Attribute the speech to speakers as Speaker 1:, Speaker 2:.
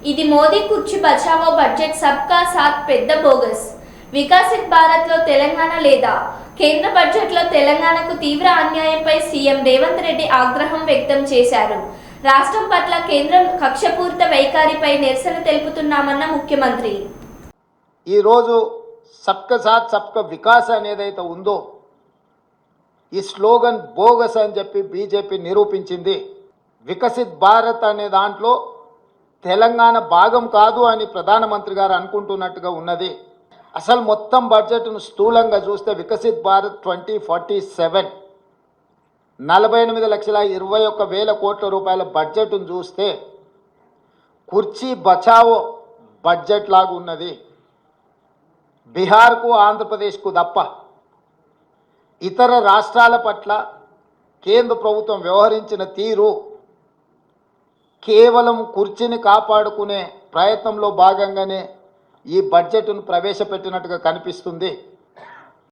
Speaker 1: ఇది మోదీ కుర్చీ బచావో బడ్జెట్ సబ్కా సాత్ పెద్ద బోగస్. వికసిత్ భారత్లో తెలంగాణ లేదా? కేంద్ర బడ్జెట్లో తెలంగాణకు తీవ్ర అన్యాయంపై సీఎం రేవంత్ రెడ్డి ఆగ్రహం వ్యక్తం చేశారు. రాష్ట్రం పట్ల కేంద్రం కక్షపూరిత వైఖరిపై నిరసన తెలుపుతున్నామన్న ముఖ్యమంత్రి.
Speaker 2: ఈరోజు సబ్కా సాత్ సబ్కా వికాస్ అనేదైతే ఉందో ఈ స్లోగన్ బోగస్ అని చెప్పి బీజేపీ నిరూపించింది. వికసిత్ భారత్ అనే దాంట్లో తెలంగాణ భాగం కాదు అని ప్రధానమంత్రి గారు అనుకుంటున్నట్టుగా ఉన్నది. అసలు మొత్తం బడ్జెట్ను స్థూలంగా చూస్తే వికసిత్ భారత్ 2047 48,21,000 కోట్ల రూపాయల బడ్జెట్ను చూస్తే కుర్చీ బచావో బడ్జెట్ లాగా ఉన్నది. బీహార్కు ఆంధ్రప్రదేశ్కు తప్ప ఇతర రాష్ట్రాల పట్ల కేంద్ర ప్రభుత్వం వ్యవహరించిన తీరు కేవలం కుర్చీని కాపాడుకునే ప్రయత్నంలో భాగంగానే ఈ బడ్జెట్ను ప్రవేశపెట్టినట్టుగా కనిపిస్తుంది.